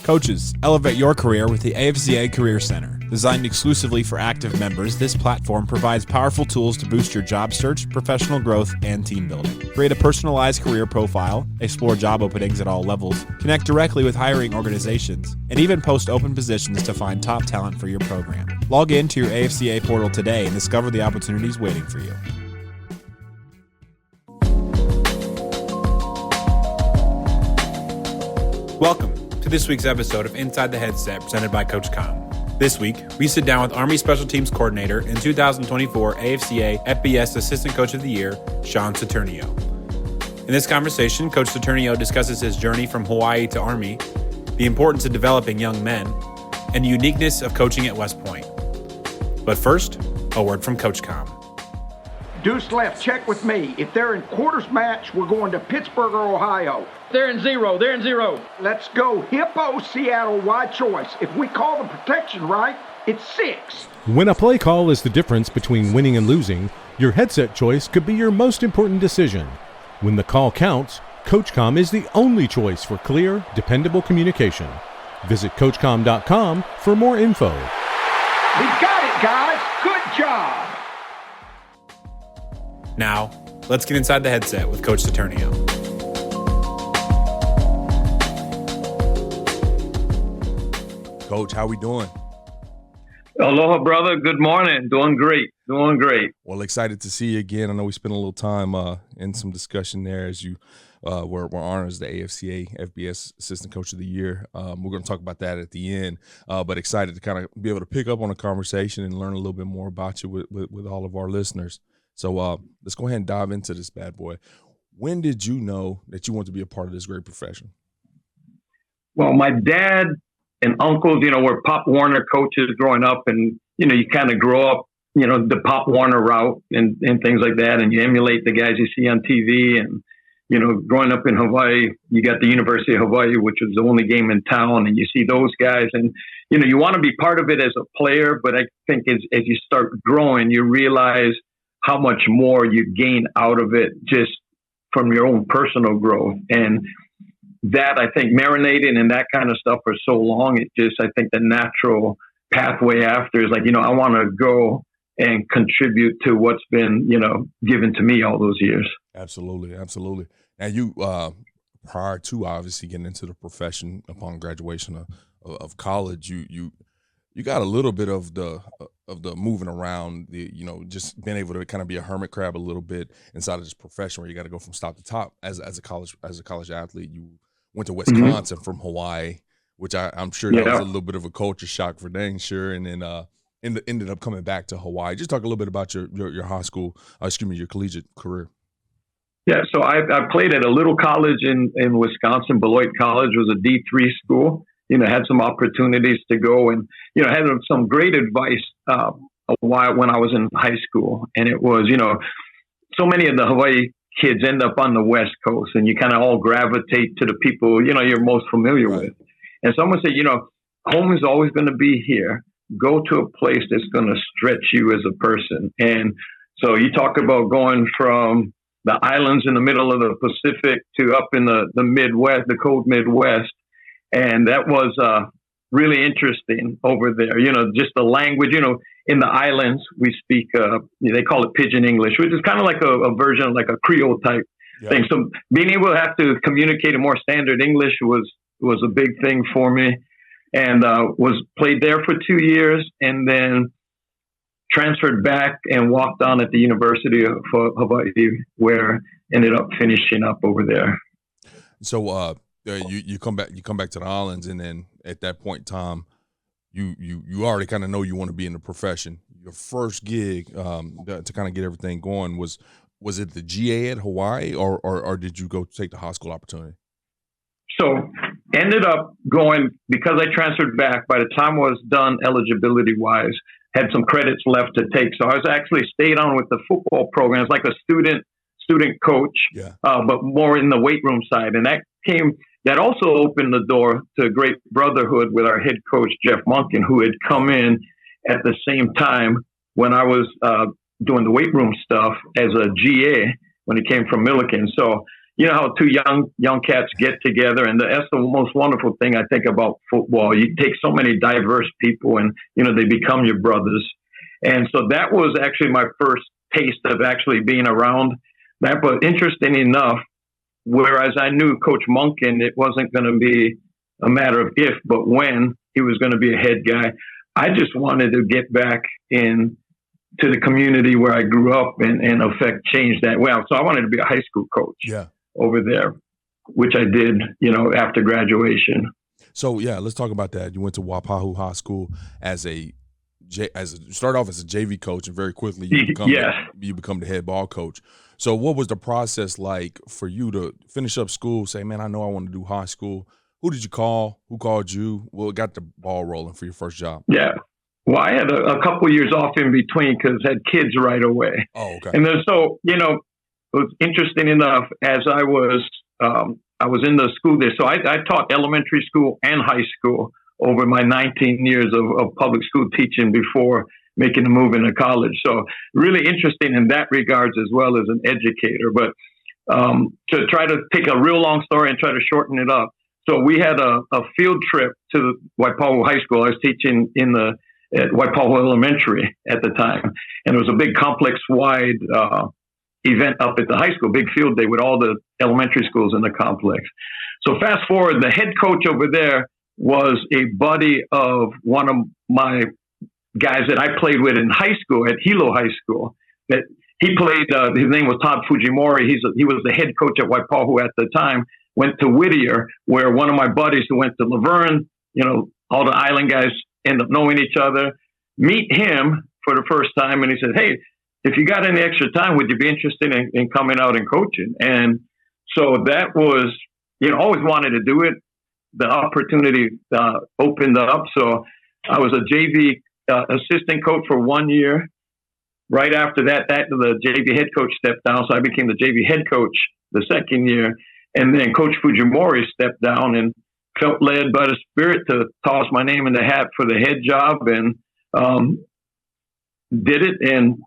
Coaches, elevate your career with the AFCA Career Center. Designed exclusively for active members, this platform provides powerful tools to boost your job search, professional growth, and team building. Create a personalized career profile, explore job openings at all levels, connect directly with hiring organizations, and even post open positions to find top talent for your program. Log in to your AFCA portal today and discover the opportunities waiting for you. Welcome to this week's episode of Inside the Headset presented by CoachComm. This week, we sit down with Army Special Teams Coordinator and 2024 AFCA FBS Assistant Coach of the Year, Sean Saturnio. In this conversation, Coach Saturnio discusses his journey from Hawaii to Army, the importance of developing young men, and the uniqueness of coaching at West Point. But first, a word from CoachComm. Deuce left, check with me. If they're in quarters match, we're going to Pittsburgh or Ohio. They're in zero. Let's go Hippo, Seattle, wide choice. If we call the protection right, it's 6. When a play call is the difference between winning and losing, your headset choice could be your most important decision. When the call counts, CoachComm is the only choice for clear, dependable communication. Visit CoachComm.com for more info. We got it, guys. Good job. Now, let's get inside the headset with Coach Saturnio. Coach, how we doing? Aloha, brother. Good morning. Doing great. Well, excited to see you again. I know we spent a little time in some discussion there as you were honored as the AFCA FBS Assistant Coach of the Year. We're going to talk about that at the end, but excited to kind of be able to pick up on a conversation and learn a little bit more about you with all of our listeners. So let's go ahead and dive into this bad boy. When did you know that you want to be a part of this great profession? Well, my dad and uncles, were Pop Warner coaches growing up, and, you kind of grow up, the Pop Warner route and things like that, and you emulate the guys you see on TV. And, growing up in Hawaii, you got the University of Hawaii, which was the only game in town, and you see those guys, and, you want to be part of it as a player, but I think as you start growing, you realize how much more you gain out of it just from your own personal growth. And that, I think, marinating in that kind of stuff for so long, I think the natural pathway after is like, I want to go and contribute to what's been, given to me all those years. Absolutely. Now you, prior to obviously getting into the profession upon graduation of college, you got a little bit of the moving around, just being able to kind of be a hermit crab a little bit inside of this profession where you got to go from top to top as a college athlete. You went to Wisconsin from Hawaii, which I'm sure that was a little bit of a culture shock for dang sure, and then ended up coming back to Hawaii. Just talk a little bit about your high school, your collegiate career. Yeah, so I played at a little college in Wisconsin. Beloit College was a D3 school. Had some opportunities to go and, had some great advice when I was in high school. And it was, so many of the Hawaii kids end up on the West Coast, and you kind of all gravitate to the people, you're most familiar with. And someone said, home is always going to be here. Go to a place that's going to stretch you as a person. And so you talk about going from the islands in the middle of the Pacific to up in the Midwest, the cold Midwest. And that was really interesting over there. Just the language, in the islands, we speak, they call it Pidgin English, which is kind of like a version of like a Creole type thing. So being able to have to communicate in more standard English was a big thing for me, and was played there for 2 years, and then transferred back and walked on at the University of Hawaii, where ended up finishing up over there. So, you come back to the islands, and then at that point in time, you already kind of know you want to be in the profession. Your first gig to kind of get everything going was it the GA at Hawaii, or did you go take the high school opportunity? So ended up going, because I transferred back, by the time I was done eligibility wise, had some credits left to take. So I was actually stayed on with the football programs, like a student coach, but more in the weight room side. And that also opened the door to a great brotherhood with our head coach, Jeff Monken, who had come in at the same time when I was doing the weight room stuff as a GA when he came from Milliken. So, you know how two young cats get together, and that's the most wonderful thing I think about football. You take so many diverse people, and they become your brothers. And so that was actually my first taste of actually being around that. But interesting enough, whereas I knew Coach Monken, it wasn't going to be a matter of if, but when he was going to be a head guy. I just wanted to get back in to the community where I grew up and affect change that way. So I wanted to be a high school coach over there, which I did, after graduation. So let's talk about that. You went to Waipahu High School start off as a JV coach, and very quickly you become the head ball coach. So what was the process like for you to finish up school, say, man, I know I want to do high school? Who did you call? Who called you? What got the ball rolling for your first job? Yeah. Well, I had a couple years off in between because I had kids right away. Oh, okay. And then, so, it was interesting enough as I was in the school there. So I taught elementary school and high school over my 19 years of public school teaching before making a move into college. So really interesting in that regards as well as an educator. But to try to take a real long story and try to shorten it up. So we had a field trip to Waipahu High School. I was teaching at Waipahu Elementary at the time. And it was a big complex-wide event up at the high school, big field day with all the elementary schools in the complex. So fast forward, the head coach over there was a buddy of one of my guys that I played with in high school at Hilo High School. That he played. His name was Todd Fujimori. He was the head coach at Waipahu at the time. Went to Whittier, where one of my buddies who went to Laverne, all the island guys end up knowing each other. Meet him for the first time, and he said, "Hey, if you got any extra time, would you be interested in coming out and coaching?" And so that was, always wanted to do it. The opportunity opened up. So I was a JV assistant coach for 1 year. Right after that, the JV head coach stepped down. So I became the JV head coach the second year. And then Coach Fujimori stepped down and felt led by the Spirit to toss my name in the hat for the head job, and did it and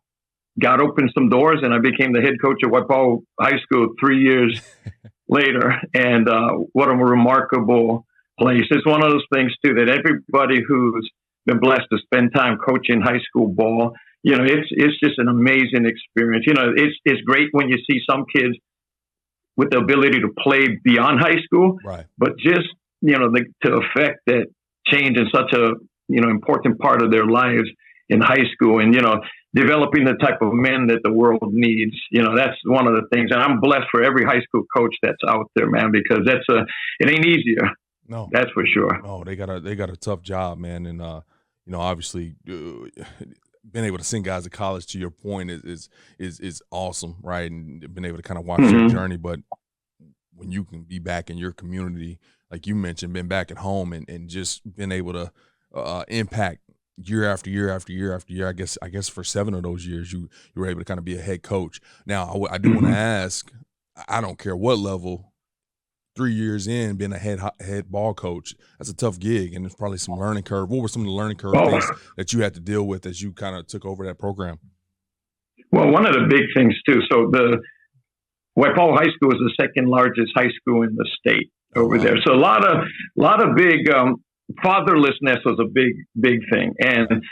got open some doors. And I became the head coach at Waipahu High School 3 years later. And what a remarkable place. It's one of those things, too, that everybody who's been blessed to spend time coaching high school ball, it's just an amazing experience. It's great when you see some kids with the ability to play beyond high school, right? But just, to affect that change in such a, important part of their lives in high school, and, developing the type of men that the world needs, that's one of the things. And I'm blessed for every high school coach that's out there, man, because it ain't easier. No, that's for sure. No, they got a tough job, man. And, obviously being able to send guys to college, to your point, is awesome, right? And being able to kind of watch their journey. But when you can be back in your community, like you mentioned, been back at home and just been able to impact year after year after year after year, I guess for 7 of those years, you were able to kind of be a head coach. Now, I do want to ask, I don't care what level, 3 years in, being a head ball coach, that's a tough gig, and there's probably some learning curve. What were some of the learning curve things that you had to deal with as you kind of took over that program? Well, one of the big things too. So the Waipahu High School is the second largest high school in the state over there. So a lot of big fatherlessness was a big thing, and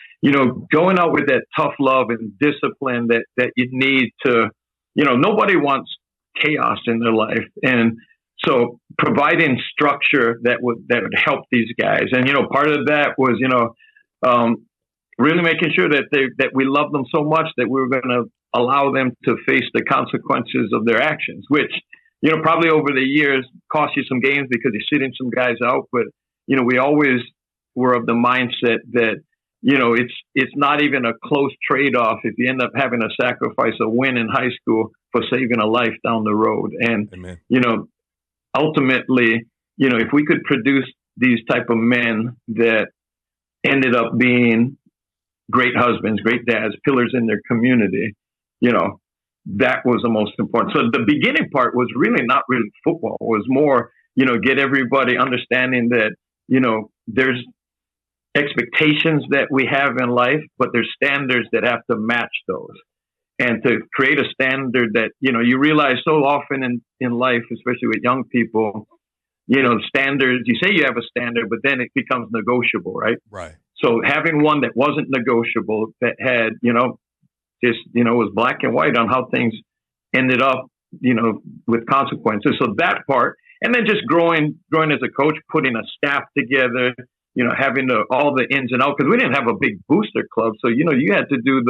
going out with that tough love and discipline that you need to, nobody wants chaos in their life, and so providing structure that would help these guys. And, part of that was, really making sure that we love them so much that we were going to allow them to face the consequences of their actions, which, probably over the years cost you some games because you're sitting some guys out. But, we always were of the mindset that, it's not even a close trade-off if you end up having to sacrifice a win in high school for saving a life down the road. And, Amen. Ultimately, if we could produce these type of men that ended up being great husbands, great dads, pillars in their community, that was the most important. So the beginning part was really not really football. It was more, get everybody understanding that, there's expectations that we have in life, but there's standards that have to match those. and to create a standard that, you realize so often in life, especially with young people, standards, you say you have a standard, but then it becomes negotiable, right? Right. So having one that wasn't negotiable, that had, was black and white on how things ended up, with consequences. So that part, and then just growing as a coach, putting a staff together, having all the ins and outs, because we didn't have a big booster club. So, you had to do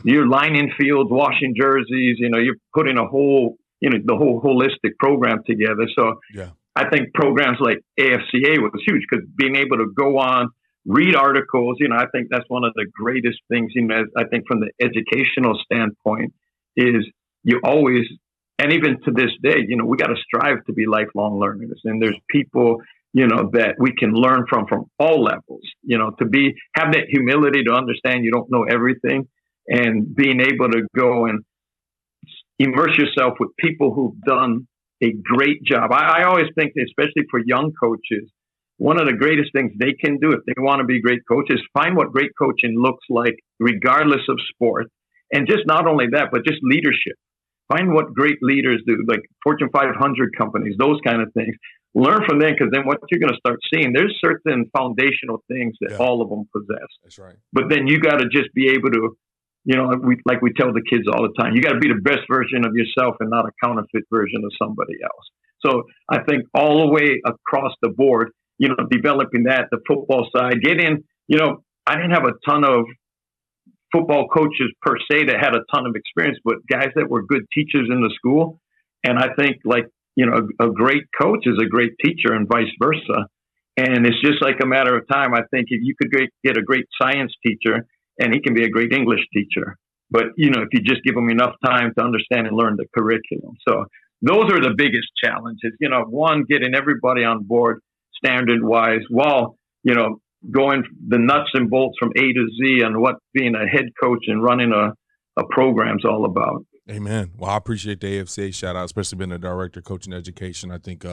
you're lining fields, washing jerseys, you're putting a whole, the whole holistic program together. So yeah. I think programs like AFCA was huge, because being able to go on, read articles, I think that's one of the greatest things, I think from the educational standpoint is you always, and even to this day, we got to strive to be lifelong learners. And there's people, that we can learn from all levels, to have that humility to understand you don't know everything, and being able to go and immerse yourself with people who've done a great job. I always think, especially for young coaches, one of the greatest things they can do if they want to be great coaches, find what great coaching looks like, regardless of sport. And just not only that, but just leadership. Find what great leaders do, like Fortune 500 companies, those kind of things. Learn from them, because then what you're going to start seeing, there's certain foundational things that all of them possess. That's right. But then you got to just be able to, we tell the kids all the time, you got to be the best version of yourself and not a counterfeit version of somebody else. So I think all the way across the board, developing that, the football side, I didn't have a ton of football coaches per se that had a ton of experience, but guys that were good teachers in the school. And I think a great coach is a great teacher and vice versa. And it's just like a matter of time. I think if you could get a great science teacher, and he can be a great English teacher, but if you just give him enough time to understand and learn the curriculum. So those are the biggest challenges, one, getting everybody on board standard wise, while, going the nuts and bolts from A to Z on what being a head coach and running a program's all about. Amen. Well, I appreciate the AFCA shout out, especially being a director coaching education. I think,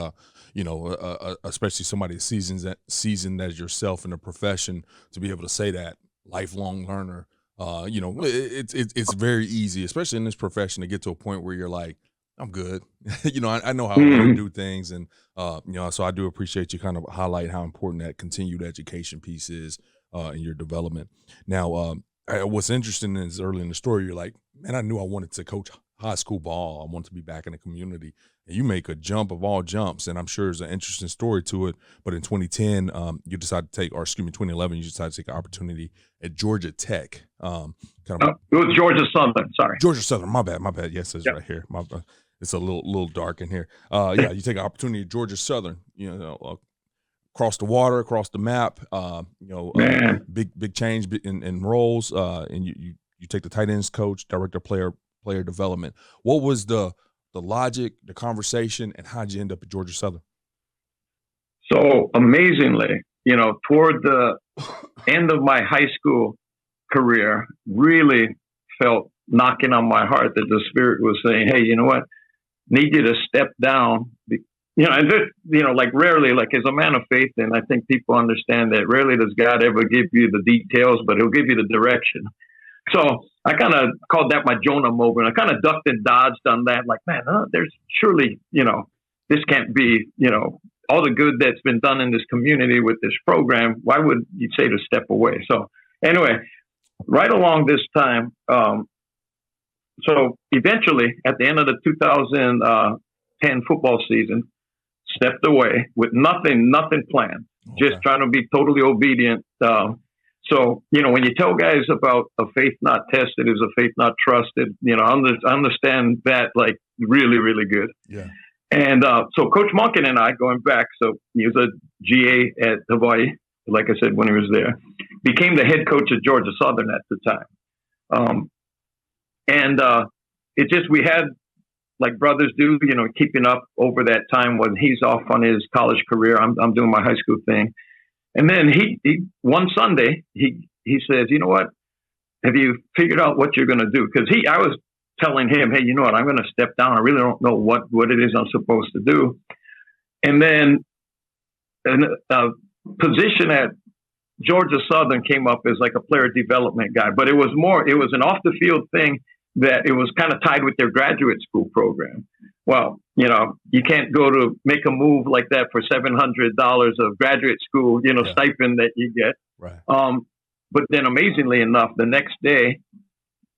especially somebody seasoned as yourself in the profession, to be able to say that lifelong learner, it's very easy, especially in this profession, to get to a point where you're like, I'm good. I know how to do things. And, so I do appreciate you kind of highlight how important that continued education piece is in your development. Now, what's interesting is early in the story, you're like, man, I knew I wanted to coach high school ball. I wanted to be back in the community. And you make a jump of all jumps, and I'm sure there's an interesting story to it. But in 2010, you decided to 2011, you decided to take an opportunity at Georgia Tech. It was Georgia Southern, sorry. Georgia Southern, my bad. Yes, it's right here. It's a little dark in here. You take an opportunity at Georgia Southern, across the water, across the map, big change in roles, and you take the tight ends coach, director player development. What was the logic, the conversation, and how'd you end up at Georgia Southern? So amazingly, toward the end of my high school career, really felt knocking on my heart that the Spirit was saying, hey, you know what? Need you to step down, and just, like rarely, like as a man of faith, and I think people understand that rarely does God ever give you the details, but he'll give you the direction. So I kind of called that my Jonah moment. I kind of ducked and dodged on that. Like, man, there's surely, this can't be, all the good that's been done in this community with this program. Why would you say to step away? So anyway, right along this time, so eventually, at the end of the 2010 football season, stepped away with nothing planned, just trying to be totally obedient. So, when you tell guys about a faith not tested is a faith not trusted, I understand that like really, really good. Yeah. And so Coach Monken and I, going back, so he was a GA at Hawaii, like I said, when he was there, became the head coach at Georgia Southern at the time. We had, like brothers do, keeping up over that time when he's off on his college career. I'm doing my high school thing. And then he one Sunday, he says, you know what, have you figured out what you're going to do? Because I was telling him, hey, you know what, I'm going to step down. I really don't know what it is I'm supposed to do. And then a position at Georgia Southern came up as like a player development guy, but it was an off the field thing that it was kind of tied with their graduate school program. Well, you can't go to make a move like that for $700 of graduate school, stipend that you get. Right. But then amazingly enough, the next day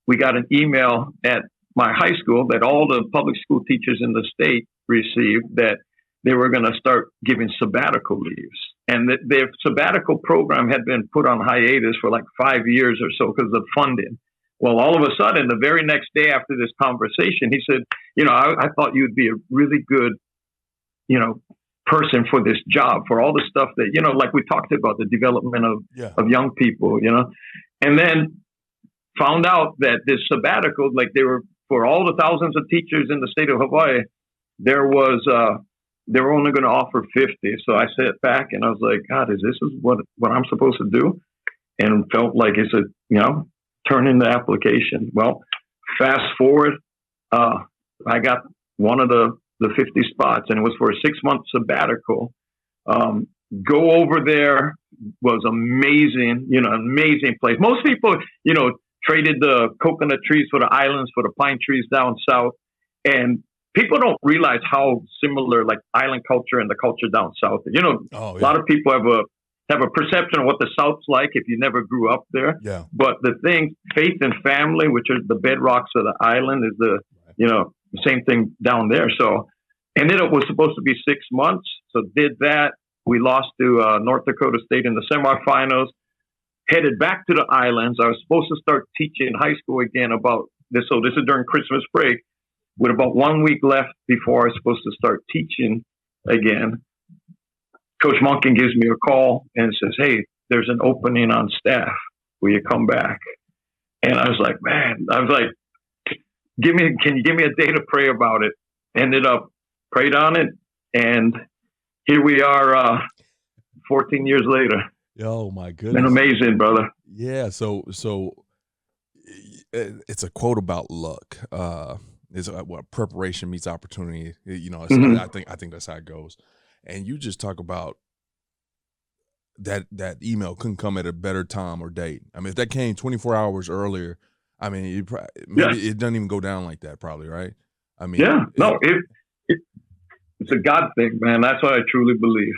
we got an email at my high school that all the public school teachers in the state received, that they were going to start giving sabbatical leaves. And that their sabbatical program had been put on hiatus for like 5 years or so because of funding. Well, all of a sudden, the very next day after this conversation, he said, I thought you'd be a really good, person for this job, for all the stuff that, like we talked about, the development of young people, and then found out that this sabbatical, like they were, for all the thousands of teachers in the state of Hawaii, they were only going to offer 50. So I sat back and I was like, God, is what I'm supposed to do? And felt like it's turn in the application. Well, fast forward, I got one of the 50 spots, and it was for a 6-month sabbatical. Go over there was amazing, amazing place. Most people, traded the coconut trees for the islands, for the pine trees down south. And people don't realize how similar like island culture and the culture down south. A lot of people have a perception of what the South's like if you never grew up there. Yeah. But the thing, faith and family, which are the bedrocks of the island, is the same thing down there. So was supposed to be 6 months. So did that. We lost to North Dakota State in the semifinals. Headed back to the islands. I was supposed to start teaching high school again about this. So this is during Christmas break, with about 1 week left before I was supposed to start teaching again. Coach Monken gives me a call and says, "Hey, there's an opening on staff. Will you come back?" And I was like, can you give me a day to pray about it? Ended up prayed on it. And here we are 14 years later. Oh my goodness. Been amazing, brother. Yeah. So it's a quote about luck. It's what preparation meets opportunity. I think that's how it goes. And you just talk about that email couldn't come at a better time or date. I mean, if that came 24 hours earlier, I mean, it doesn't even go down like that, probably, right? I mean, it's a God thing, man. That's what I truly believe.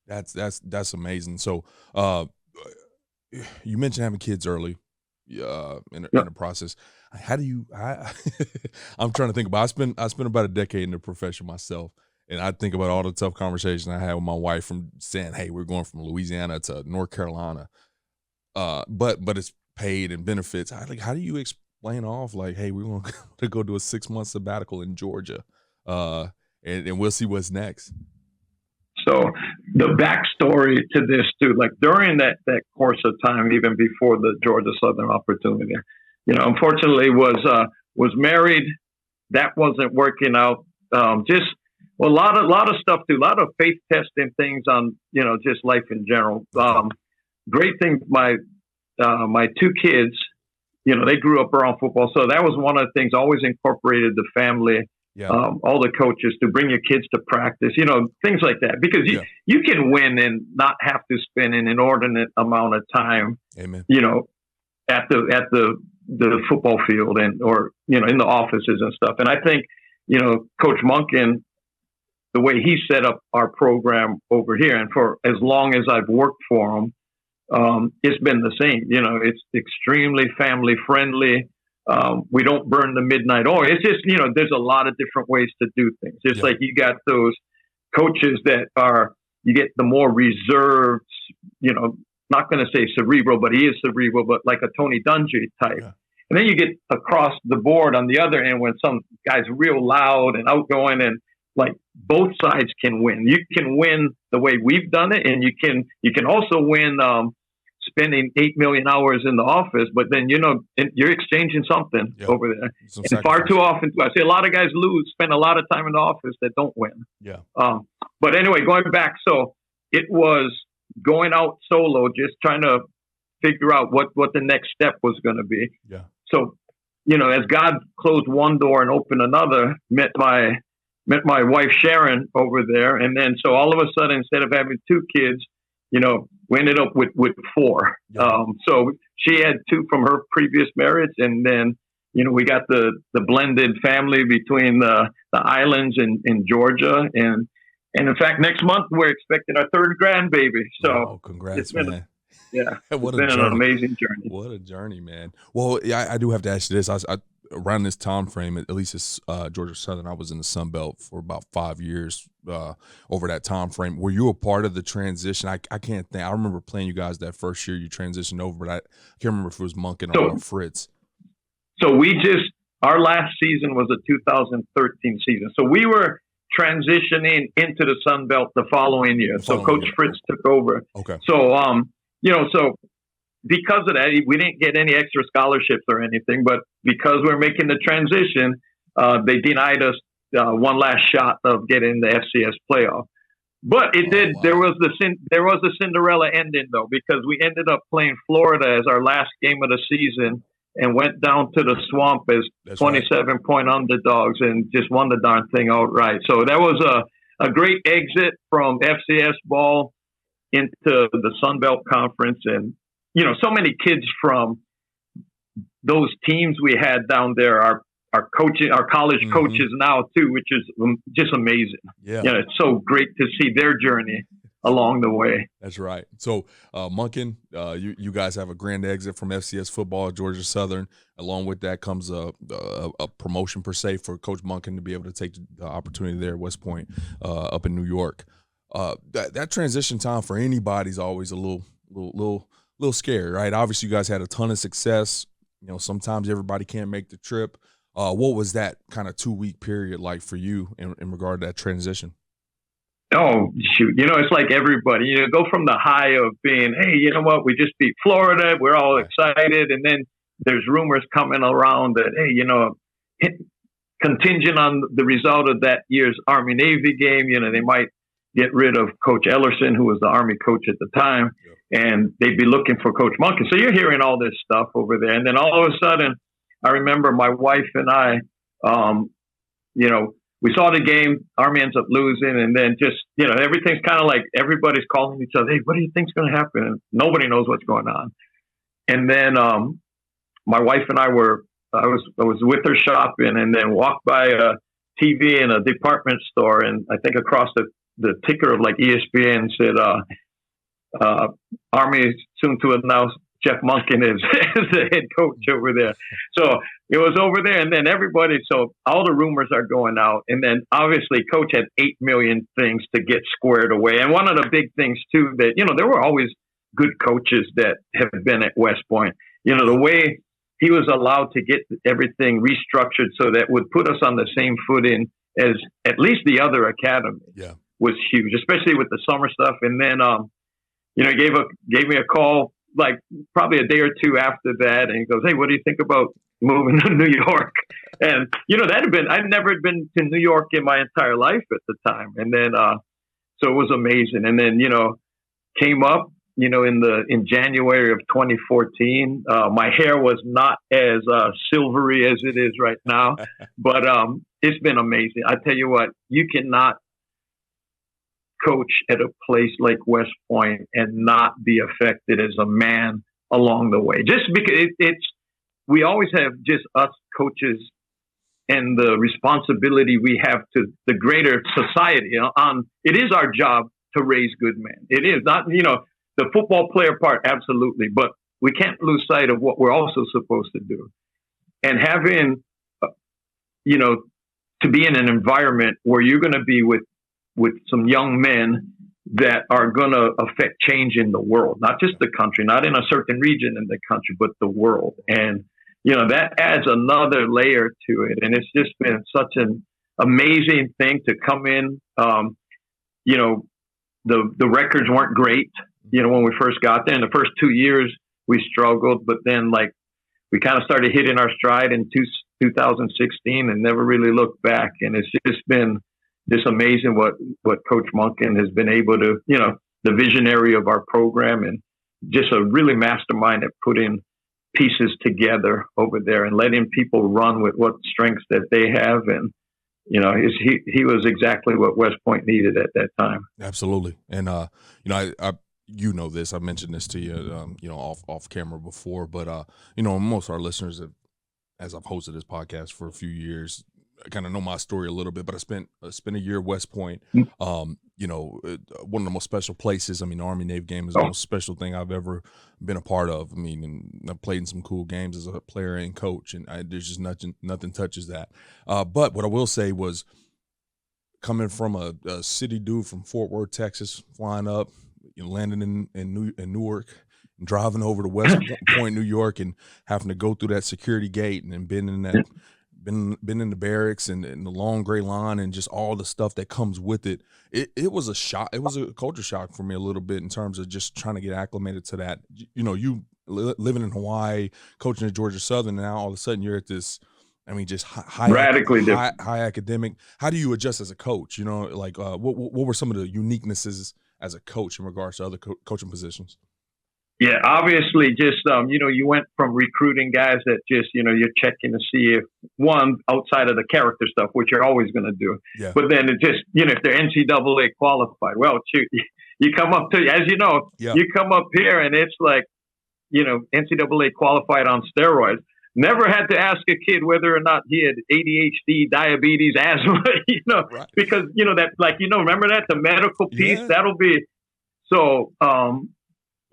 That's amazing. So, you mentioned having kids early, in the process. How do you? I'm trying to think about. I spent about a decade in the profession myself. And I think about all the tough conversations I had with my wife from saying, "Hey, we're going from Louisiana to North Carolina," but it's paid and benefits. How do you explain off like, "Hey, we're going to go do a 6-month sabbatical in Georgia, and we'll see what's next"? So the backstory to this too, like during that course of time, even before the Georgia Southern opportunity, unfortunately was married. That wasn't working out. A lot of stuff too, a lot of faith testing things on, just life in general. Great thing. My 2 kids, they grew up around football. So that was one of the things, always incorporated the family, all the coaches to bring your kids to practice, things like that, because you can win and not have to spend an inordinate amount of time, Amen. At the football field or in the offices and stuff. And I think, Coach Monken, the way he set up our program over here, and for as long as I've worked for him, it's been the same. It's extremely family friendly. We don't burn the midnight oil. It's just, there's a lot of different ways to do things. Just like you got those coaches that you get the more reserved, not going to say cerebral, but he is cerebral, but like a Tony Dungy type. Yeah. And then you get across the board on the other end when some guy's real loud and outgoing, and like both sides can win. You can win the way we've done it, and you can also win spending 8 million hours in the office, but then you're exchanging something over there. And far too often, I see a lot of guys spend a lot of time in the office that don't win. Yeah. But anyway, going back, so it was going out solo, just trying to figure out what the next step was going to be. Yeah. So, as God closed one door and opened another, met my wife Sharon over there, and then so all of a sudden, instead of having 2 kids, we ended up with 4. Yeah. So she had 2 from her previous marriage, and then we got the blended family between the islands in Georgia. And in fact, next month, we're expecting our third grandbaby. So congrats, man. Yeah, what it's been an amazing journey. What a journey, man. Well, yeah, I do have to ask you this. I around this time frame, at least it's Georgia Southern, I was in the Sun Belt for about 5 years over that time frame. Were you a part of the transition? I can't think. I remember playing you guys that first year you transitioned over, but I can't remember if it was Monken or Fritz. So our last season was a 2013 season. So we were transitioning into the Sun Belt the following year. So Coach Fritz took over. Okay. So, so because of that, we didn't get any extra scholarships or anything, but because we're making the transition, they denied us one last shot of getting the FCS playoff. But it did. Wow. There was the Cinderella ending though, because we ended up playing Florida as our last game of the season and went down to the Swamp as 27-point underdogs and just won the darn thing outright. So that was a great exit from FCS ball into the Sun Belt Conference. And, so many kids from those teams we had down there are college coaches now too, which is just amazing. Yeah. It's so great to see their journey along the way. That's right. So, Monken, you guys have a grand exit from FCS football at Georgia Southern. Along with that comes a promotion per se for Coach Monken to be able to take the opportunity there at West Point up in New York. That transition time for anybody is always a little scary, right? Obviously, you guys had a ton of success. Sometimes everybody can't make the trip. What was that kind of 2-week period like for you in regard to that transition? Oh, shoot. It's like everybody, go from the high of being, hey, you know what, we just beat Florida. We're all excited. And then there's rumors coming around that, hey, contingent on the result of that year's Army-Navy game, they might get rid of Coach Ellerson, who was the Army coach at the time, and they'd be looking for Coach Monken. So you're hearing all this stuff over there. And then all of a sudden, I remember my wife and I, we saw the game, Army ends up losing, and then just, everything's kind of like everybody's calling each other, hey, what do you think's going to happen? And nobody knows what's going on. And then my wife and I I was with her shopping and then walked by a TV in a department store, and I think across the ticker of like ESPN said, Army is soon to announce Jeff Monken is the head coach over there. So it was over there, and then so all the rumors are going out. And then obviously Coach had 8 million things to get squared away. And one of the big things too, that, there were always good coaches that have been at West Point. The way he was allowed to get everything restructured so that would put us on the same footing as at least the other academy was huge, especially with the summer stuff. And then, gave me a call like probably a day or two after that, and he goes, hey, what do you think about moving to New York? And I'd never been to New York in my entire life at the time. And then so it was amazing. And then came up in January of 2014. My hair was not as silvery as it is right now, but it's been amazing. I tell you what, you cannot coach at a place like West Point and not be affected as a man along the way. Just because we always have just us coaches and the responsibility we have to the greater society. It is our job to raise good men. It is not, the football player part, absolutely, but we can't lose sight of what we're also supposed to do. And having, to be in an environment where you're going to be with some young men that are going to affect change in the world, not just the country, not in a certain region in the country, but the world. And, that adds another layer to it. And it's just been such an amazing thing to come in. The records weren't great, when we first got there. In the first 2 years, we struggled, but then we kind of started hitting our stride in 2016 and never really looked back. And it's just been just amazing what Coach Monken has been able to, the visionary of our program, and just a really mastermind at putting pieces together over there and letting people run with what strengths that they have. And, he was exactly what West Point needed at that time. Absolutely. And, I mentioned this to you, off camera before, but, most of our listeners have as I've hosted this podcast for a few years, I kind of know my story a little bit, but I spent a year at West Point. You know, one of the most special places. I mean, the Army-Navy game is the most special thing I've ever been a part of. I mean, and I've played in some cool games as a player and coach, and there's just nothing touches that. But what I will say was, coming from a city dude from Fort Worth, Texas, flying up, you know, landing in Newark, and driving over to West Point, New York, and having to go through that security gate, and then been in the barracks and the long gray line and just all the stuff that comes with it. It was a shock. It was a culture shock for me a little bit in terms of just trying to get acclimated to that. You know, you living in Hawaii, coaching at Georgia Southern, and now all of a sudden you're at this, I mean, just high academic. How do you adjust as a coach? You know, like what were some of the uniquenesses as a coach in regards to other coaching positions? Yeah, obviously, just, you know, you went from recruiting guys that just, you know, you're checking to see if one outside of the character stuff, which you're always going to do. Yeah. But then it just, you know, if they're NCAA qualified, well, shoot, you come up to, as you know, you come up here and it's like, you know, NCAA qualified on steroids. Never had to ask a kid whether or not he had ADHD, diabetes, asthma, you know, because, you know, that, like, you know, remember that, the medical piece, that'll be, so,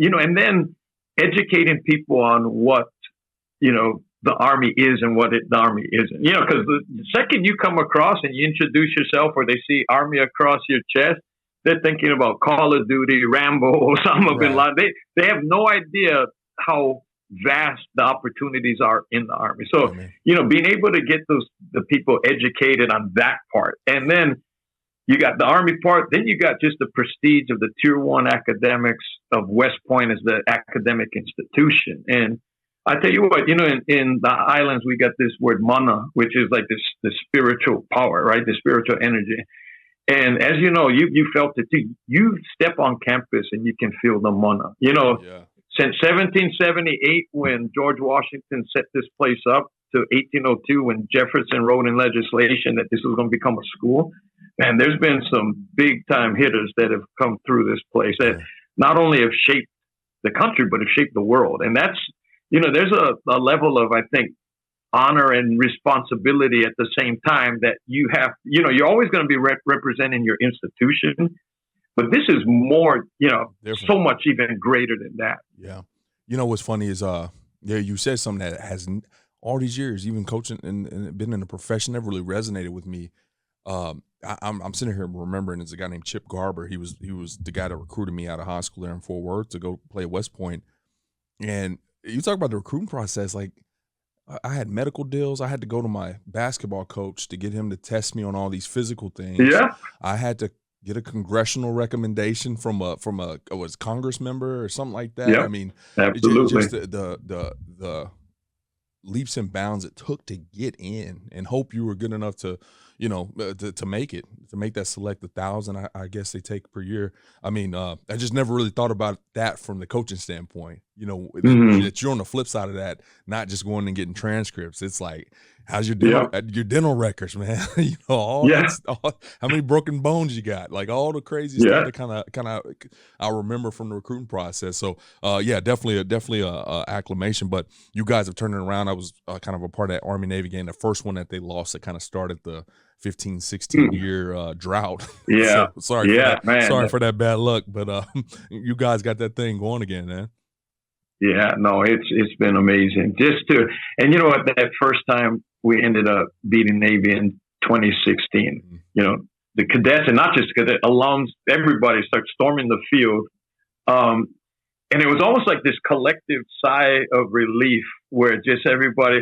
you know, and then educating people on what, you know, the Army is and what the Army isn't. You know, because the second you come across and you introduce yourself or they see Army across your chest, they're thinking about Call of Duty, Rambo, Osama bin Laden. They have no idea how vast the opportunities are in the Army. So, you know, being able to get the people educated on that part. And then you got the Army part, then you got just the prestige of the Tier 1 academics of West Point as the academic institution. And I tell you what, you know, in the islands, we got this word mana, which is like the spiritual power, right? The spiritual energy. And as you know, you felt it too. You step on campus and you can feel the mana. You know, since 1778, when George Washington set this place up, to 1802, when Jefferson wrote in legislation that this was going to become a school. And there's been some big time hitters that have come through this place that not only have shaped the country, but have shaped the world. And that's, you know, there's a level of, I think, honor and responsibility at the same time that you have, you know, you're always going to be representing your institution, but this is more, you know, so much even greater than that. Yeah. You know, what's funny is, you said something that has all these years, even coaching and been in the profession, never really resonated with me. I'm sitting here remembering, there's a guy named Chip Garber. He was the guy that recruited me out of high school there in Fort Worth to go play at West Point. And you talk about the recruiting process, like I had medical deals. I had to go to my basketball coach to get him to test me on all these physical things. Yeah. I had to get a congressional recommendation from a Congress member or something like that. I mean, absolutely. Just the leaps and bounds it took to get in and hope you were good enough to, you know, to make it, to make that select 1,000, I guess they take per year. I mean, I just never really thought about that from the coaching standpoint, you know, that you're on the flip side of that, not just going and getting transcripts. It's like, how's your dental records, man? You know, how many broken bones you got, like all the crazy stuff that kind of I remember from the recruiting process. So definitely a acclamation, but you guys have turned it around. I was kind of a part of that Army-Navy game, the first one that they lost that kind of started the 15-16 year drought. So, sorry for that bad luck, but you guys got that thing going again, man. Yeah, no, it's been amazing. And you know what, that first time we ended up beating Navy in 2016, you know, the cadets, and not just cadets, alums, everybody started storming the field. And it was almost like this collective sigh of relief where just everybody,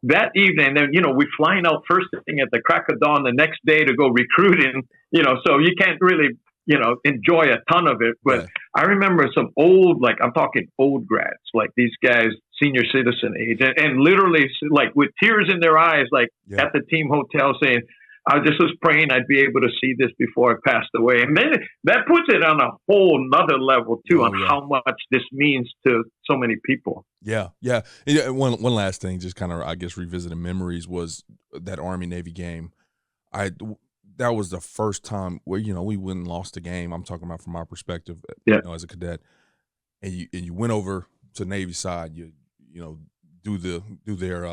that evening, then, you know, we're flying out first thing at the crack of dawn the next day to go recruiting, you know, so you can't really, you know, enjoy a ton of it. But I remember some old, like I'm talking old grads, like these guys, senior citizen age, and literally like with tears in their eyes, like at the team hotel saying, I just was praying I'd be able to see this before I passed away. And then that puts it on a whole nother level too, on how much this means to so many people. Yeah. One last thing, just kind of, I guess, revisiting memories, was that Army-Navy game. That was the first time where, you know, we went and lost the game. I'm talking about from my perspective, you know, as a cadet, and you went over to Navy side, you know, do their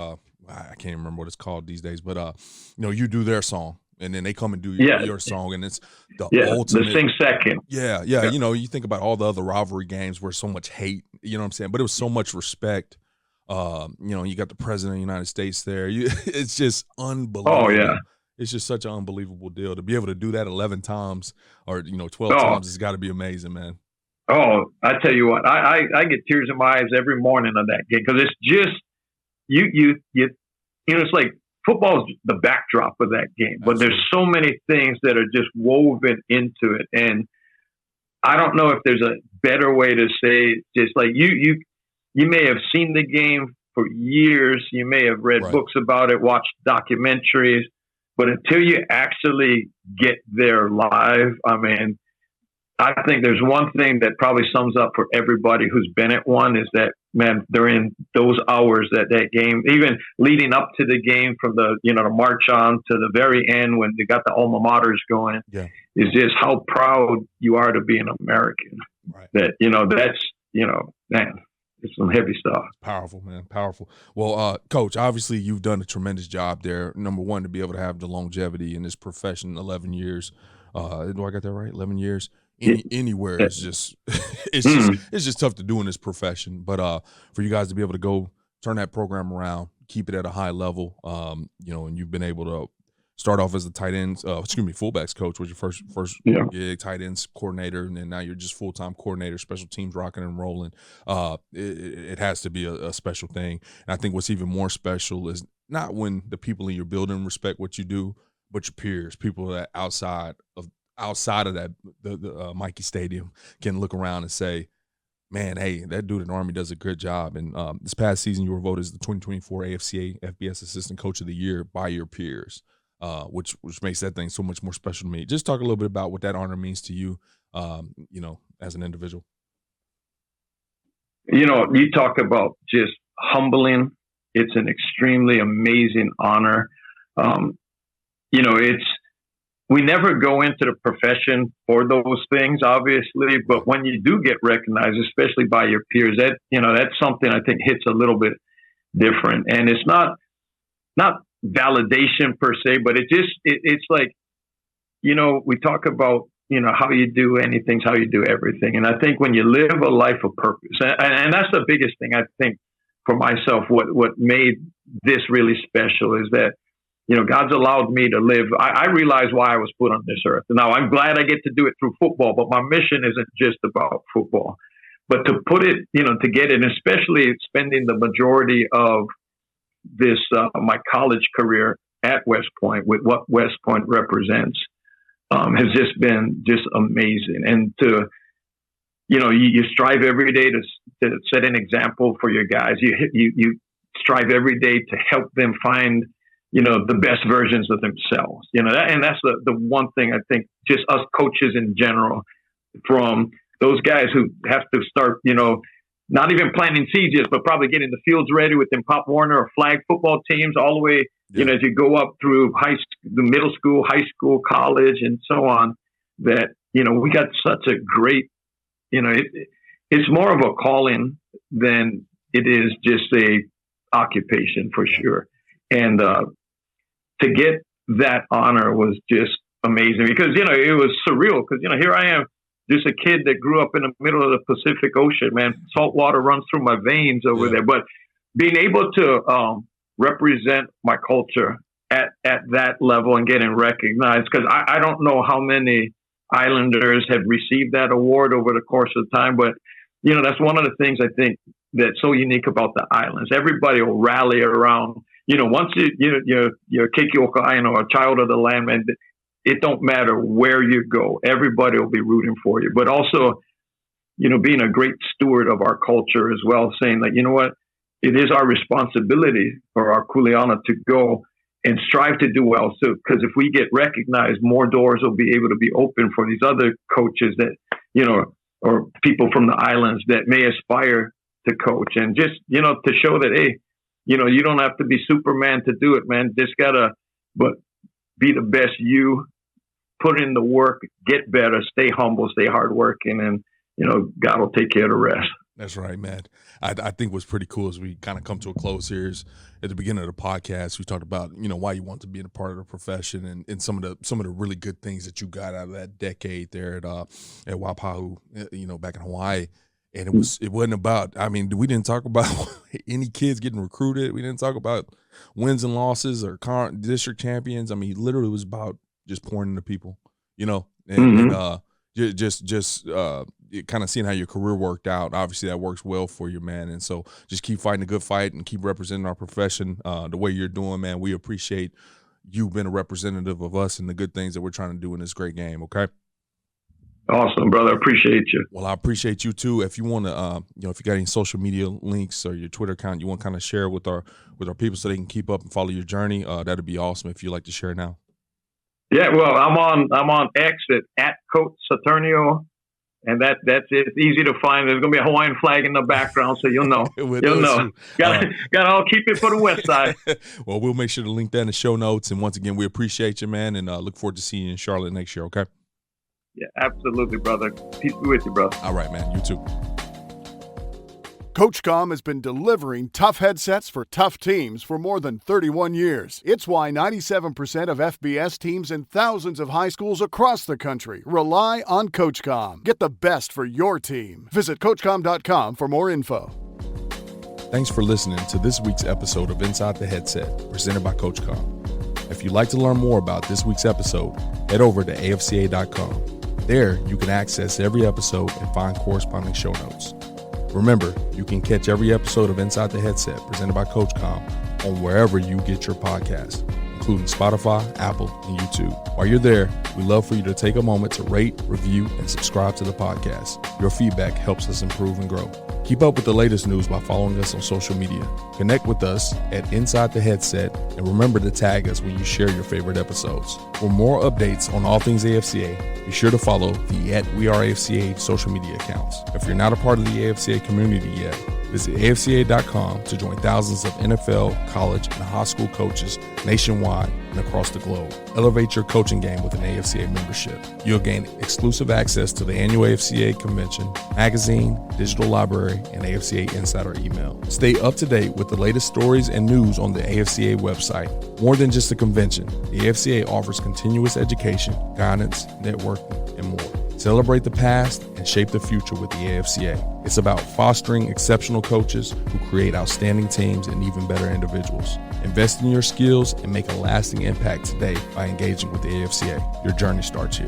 I can't remember what it's called these days, but you do their song, and then they come and do your song, and it's the ultimate. The sing second. Yeah. You think about all the other rivalry games where so much hate, you know what I'm saying? But it was so much respect. You got the president of the United States there. It's just unbelievable. Oh, yeah. It's just such an unbelievable deal to be able to do that 11 times or 12 times. It's got to be amazing, man. Oh, I tell you what, I get tears in my eyes every morning on that game because it's just it's like football is the backdrop of that game, but there's so many things that are just woven into it, and I don't know if there's a better way to say just like you may have seen the game for years, you may have read books about it, watched documentaries, but until you actually get there live, I mean, I think there's one thing that probably sums up for everybody who's been at one is that, man, during those hours that game, even leading up to the game from the march on to the very end when they got the alma maters going, is just how proud you are to be an American. Right. That, that's, man, it's some heavy stuff. Powerful, man. Powerful. Well, Coach, obviously you've done a tremendous job there. Number one, to be able to have the longevity in this profession, 11 years. Do I get that right? 11 years? Anywhere it's just it's just tough to do in this profession, but for you guys to be able to go turn that program around, keep it at a high level, and you've been able to start off as the fullbacks coach was your first gig, tight ends coordinator, and then now you're just full-time coordinator, special teams rocking and rolling. It has to be a special thing, and I think what's even more special is not when the people in your building respect what you do, but your peers, people that outside of that the Mikey Stadium can look around and say, man, hey, that dude in the Army does a good job. And this past season you were voted as the 2024 AFCA FBS Assistant Coach of the Year by your peers, which makes that thing so much more special to me. Just talk a little bit about what that honor means to you, as an individual. You talk about just humbling. It's an extremely amazing honor. We never go into the profession for those things, obviously, but when you do get recognized, especially by your peers, that's something I think hits a little bit different. And it's not validation per se, but it's like, we talk about, how you do anything's how you do everything. And I think when you live a life of purpose, and that's the biggest thing I think for myself, what made this really special is that, God's allowed me to live. I realize why I was put on this earth. Now, I'm glad I get to do it through football, but my mission isn't just about football. But to put it, to get it, especially spending the majority of this, my college career at West Point with what West Point represents, has just been just amazing. And to, you strive every day to set an example for your guys. You strive every day to help them find the best versions of themselves, and that's the one thing I think just us coaches in general, from those guys who have to start, not even planting seeds yet, but probably getting the fields ready within Pop Warner or flag football teams all the way, as you go up through the middle school, high school, college, and so on, that, we got such a great, it's more of a calling than it is just a occupation for sure. And, to get that honor was just amazing because, it was surreal because, here I am, just a kid that grew up in the middle of the Pacific Ocean, man. Salt water runs through my veins over there. But being able to represent my culture at that level and getting recognized, because I don't know how many Islanders have received that award over the course of time. But, that's one of the things I think that's so unique about the islands. Everybody will rally around. Once you're a Keikioka or a child of the land, man, it don't matter where you go. Everybody will be rooting for you. But also, being a great steward of our culture as well, saying that, what, it is our responsibility for our kuleana to go and strive to do well. So, because if we get recognized, more doors will be able to be open for these other coaches that, or people from the islands that may aspire to coach. And just, to show that, hey, you don't have to be Superman to do it, man. Just gotta, but be the best you, put in the work, get better, stay humble, stay hardworking, and, God will take care of the rest. That's right, man. I think what's pretty cool as we kind of come to a close here is at the beginning of the podcast, we talked about, why you want to be a part of the profession and some of the really good things that you got out of that decade there at Waipahu, back in Hawaii. And it wasn't about, we didn't talk about any kids getting recruited. We didn't talk about wins and losses or current district champions. Literally it was about just pouring into people, kind of seeing how your career worked out. Obviously that works well for you, man. And so just keep fighting a good fight and keep representing our profession the way you're doing, man. We appreciate you being a representative of us and the good things that we're trying to do in this great game. Okay. Awesome, brother. Appreciate you. Well, I appreciate you too. If you want to, if you got any social media links or your Twitter account, you want to kind of share with our people so they can keep up and follow your journey, that'd be awesome if you'd like to share now. Yeah, well, I'm on X at Coach Saturnio, and that's it. It's easy to find. There's gonna be a Hawaiian flag in the background, so you'll know. You'll know. Got to keep it for the West Side. Well, we'll make sure to link that in the show notes. And once again, we appreciate you, man, and look forward to seeing you in Charlotte next year. Okay. Yeah, absolutely, brother. Peace be with you, brother. All right, man. You too. CoachComm has been delivering tough headsets for tough teams for more than 31 years. It's why 97% of FBS teams and thousands of high schools across the country rely on CoachComm. Get the best for your team. Visit CoachComm.com for more info. Thanks for listening to this week's episode of Inside the Headset, presented by CoachComm. If you'd like to learn more about this week's episode, head over to AFCA.com. There, you can access every episode and find corresponding show notes. Remember, you can catch every episode of Inside the Headset presented by CoachComm on wherever you get your podcast, including Spotify, Apple, and YouTube. While you're there, we'd love for you to take a moment to rate, review, and subscribe to the podcast. Your feedback helps us improve and grow. Keep up with the latest news by following us on social media. Connect with us at Inside the Headset, and remember to tag us when you share your favorite episodes. For more updates on all things AFCA, be sure to follow the @WeAreAFCA social media accounts. If you're not a part of the AFCA community yet, visit AFCA.com to join thousands of NFL, college, and high school coaches nationwide and across the globe. Elevate your coaching game with an AFCA membership. You'll gain exclusive access to the annual AFCA convention, magazine, digital library, and AFCA Insider email. Stay up to date with the latest stories and news on the AFCA website. More than just a convention, the AFCA offers continuous education, guidance, networking, and more. Celebrate the past and shape the future with the AFCA. It's about fostering exceptional coaches who create outstanding teams and even better individuals. Invest in your skills and make a lasting impact today by engaging with the AFCA. Your journey starts here.